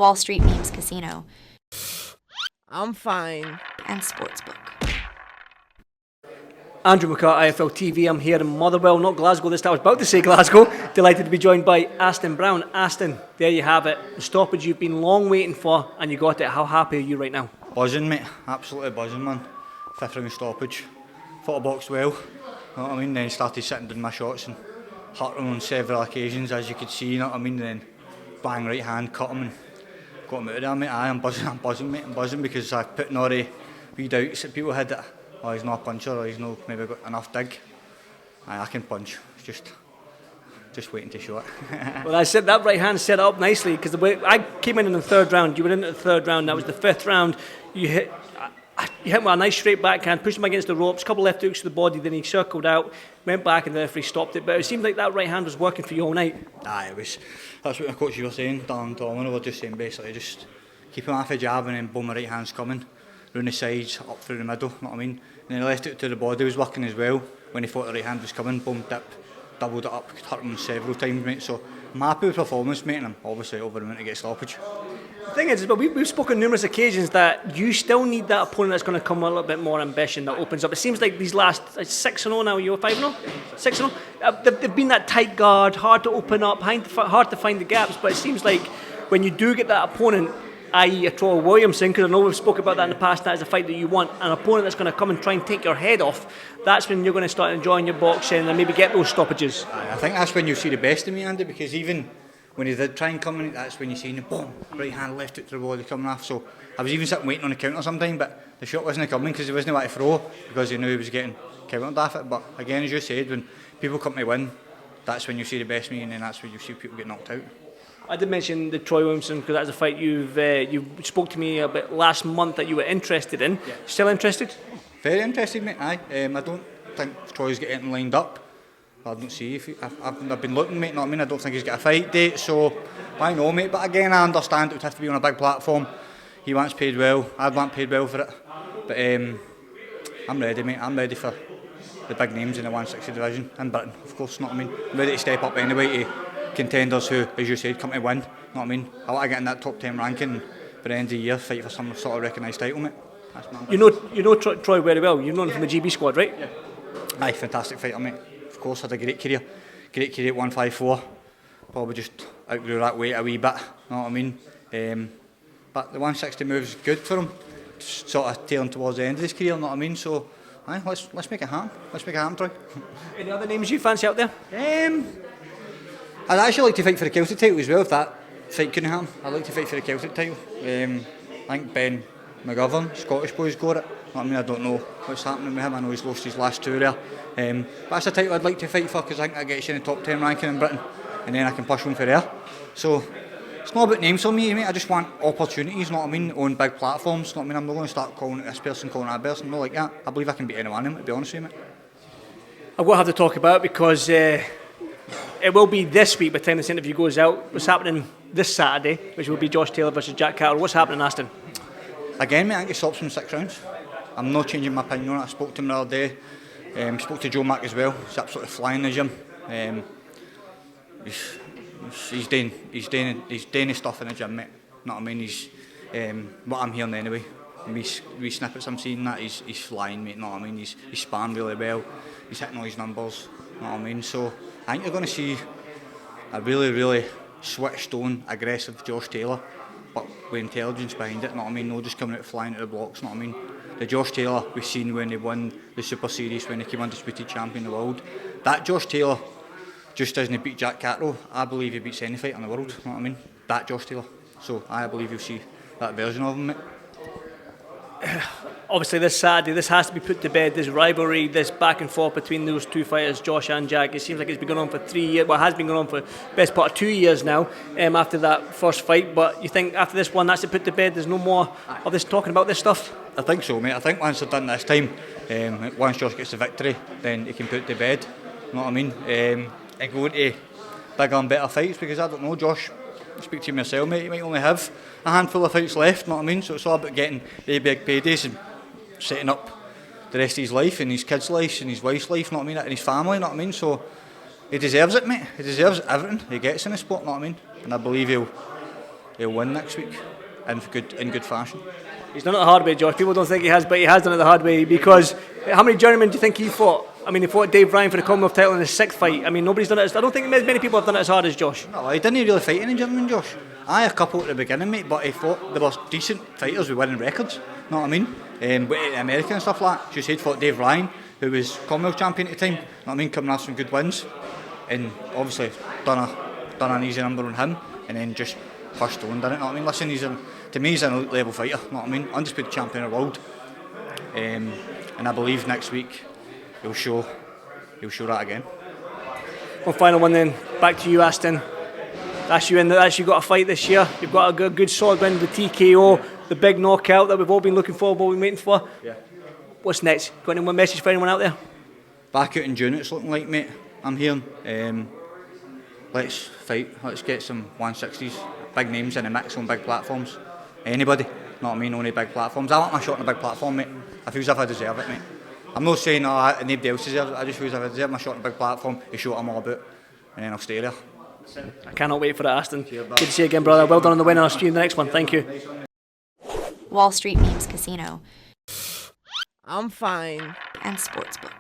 Wall Street Memes Casino. I'm fine. And Sportsbook. Andrew McCart, iFLTV. I'm here in Motherwell, not Glasgow this time. I was about to say Glasgow. Delighted to be joined by Aston Brown. Aston, there you have it. The stoppage you've been long waiting for, and you got it. How happy are you right now? Buzzing, mate. Absolutely buzzing, man. 5th round stoppage. Fought a box well. You know what I mean? Then started sitting down my shots and hurt him on several occasions, as you could see. You know what I mean? Then bang, right hand, cut him and got him out of there, mate. I'm buzzing, mate. I'm buzzing because I put no wee doubts that people had that. Oh, he's not a puncher, or he's not maybe got enough dig. I can punch. It's just waiting to show it. Well, I said that right hand set up nicely because the way I came in the 3rd round, you were in the 3rd round. That was the 5th round. You hit me with a nice straight backhand, pushed him against the ropes, a couple left hooks to the body. Then he circled out, went back, and the referee stopped it. But it seemed like that right hand was working for you all night. Aye, it was. That's what my coach was saying. Dan Domino were just saying basically just keep him off a jab and then boom, my right hand's coming. Round the sides, up through the middle, you know what I mean? And then he left it to the body, was working as well. When he thought the right hand was coming, boom, dip, doubled it up, hurt him several times, mate. So I'm happy with performance, mate, and I'm obviously over the moon to get stoppage. The thing is, but we've spoken on numerous occasions that you still need that opponent that's going to come with a little bit more ambition, that opens up. It seems like these last 6-0 now, you're 5-0? 6-0? They've been that tight guard, hard to open up, hard to find the gaps, but it seems like when you do get that opponent, i.e. a Troy Williamson, because I know we've spoken about that in the past, that is a fight that you want, an opponent that's going to come and try and take your head off, that's when you're going to start enjoying your boxing and maybe get those stoppages. I think that's when you'll see the best of me, Andy, because even when he did try and come in, that's when you see him, boom, right hand, left it to the body coming off. So I was even sitting waiting on the counter sometime, but the shot wasn't coming because he wasn't able to throw because he knew he was getting countered off it. But again, as you said, when people come to win, that's when you see the best of me, and then that's when you see people get knocked out. I did mention the Troy Williamson because that's a fight you spoke to me about last month that you were interested in. Yeah. Still interested? Very interested, mate. Aye. I don't think Troy's got anything lined up. I don't see if I've been looking, mate. Know what I mean? I don't think he's got a fight date, so I know, mate. But again, I understand it would have to be on a big platform. He wants paid well. I'd want paid well for it. But I'm ready, mate. I'm ready for the big names in the 160 division in Britain, of course. Know what I mean? I'm ready to step up anyway to contenders who, as you said, come to win. Know what I mean? I want to get in that top 10 ranking by the end of the year, fight for some sort of recognised title, mate. That's my you know Troy very well. You've known him from the GB squad, right? Yeah. Aye, fantastic fighter, mate. Of course, had a great career at 154. Probably just outgrew that weight a wee bit. Know what I mean? But the 160 move's good for him. Sort of tailing towards the end of his career. Know what I mean? So, aye, let's make it happen. Let's make it happen, Troy. Any other names you fancy out there? I'd actually like to fight for the Celtic title as well, if that fight couldn't happen. I'd like to fight for the Celtic title. I think Ben McGovern, Scottish boy's got it. I mean, I don't know what's happening with him. I know he's lost his last 2 there. But that's a title I'd like to fight for because I think that gets you in the top 10 ranking in Britain, and then I can push one for there. So it's not about names for me, mate. I just want opportunities, know what I mean, on big platforms. Know what I mean? I'm not going to start calling it this person, calling that person, not like that. I believe I can beat anyone of them, to be honest with you, mate. I will have to talk about it because it will be this week by the time this interview goes out. What's happening this Saturday, which will be Josh Taylor versus Jack Catterall. What's happening, Aston? Again, mate, I think he stops in 6 rounds. I'm not changing my opinion on it. I spoke to him the other day. Spoke to Joe Mack as well. He's absolutely flying in the gym. He's doing his stuff in the gym, mate. Know what I mean? He's what I'm hearing anyway. Wee snippets I'm seeing that he's flying, mate. Know what I mean? He's sparring really well. He's hitting all his numbers. Know what I mean? So I think you're going to see a really switched on, aggressive Josh Taylor, but with intelligence behind it. Know what I mean? No just coming out flying at the blocks. Know what I mean? The Josh Taylor we've seen when he won the Super Series, when he came undisputed champion of the world. That Josh Taylor just doesn't beat Jack Catterall. I believe he beats any fighter in the world. Know what I mean? That Josh Taylor. So I believe you'll see that version of him, mate. Obviously this Saturday, this has to be put to bed, this rivalry, this back and forth between those two fighters, Josh and Jack. It seems like it's been going on for 3 years, well, it has been going on for the best part of 2 years now, after that first fight. But you think after this one, that's it put to bed, there's no more of this talking about this stuff? I think so, mate. I think once they're done this time, once Josh gets the victory, then he can put it to bed. You know what I mean? And go into bigger and better fights, because I don't know, Josh, speak to you myself, mate, you might only have a handful of fights left, you know what I mean? So it's all about getting the big paydays and setting up the rest of his life and his kids' life and his wife's life, you know what I mean, and his family, you know what I mean? So he deserves it, mate. He deserves everything he gets in the sport, you know what I mean? And I believe he'll he'll win next week in good fashion. He's done it the hard way, Josh. People don't think he has, but he has done it the hard way, because how many journeymen do you think he fought? I mean, he fought Dave Ryan for the Commonwealth title in his 6th fight. I mean, nobody's done it. I don't think many people have done it as hard as Josh. No, he didn't really fight any journeyman, Josh. A couple at the beginning, mate, but he fought, there were decent fighters with winning records, know what I mean? But American and stuff like that. Just he'd fought Dave Ryan, who was Commonwealth champion at the time, know what I mean, coming off some good wins, and obviously done an easy number on him, and then just pushed on, didn't it, know what I mean? Listen, to me he's an elite level fighter, know what I mean? Undisputed champion of the world, and I believe next week he'll show that again. One final one then, back to you, Aston. That's you got a fight this year. You've got a good solid win with TKO, the big knockout that we've all been looking for, what we've been waiting for. Yeah. What's next? Got any message for anyone out there? Back out in June it's looking like, mate. I'm hearing. Let's fight. Let's get some 160s, big names in the mix on big platforms. Anybody, know what I mean, on the big platforms. I want my shot on a big platform, mate. I feel as if I deserve it, mate. I'm not saying nobody else deserves it. I just feel as if I deserve my shot on a big platform, to show what I'm all about, and then I'll stay there. I cannot wait for it, Aston. Good to see you again, brother. Well done on the win, and I'll see you in the next one. Thank you. Wall Street Memes Casino I'm fine. and Sportsbook.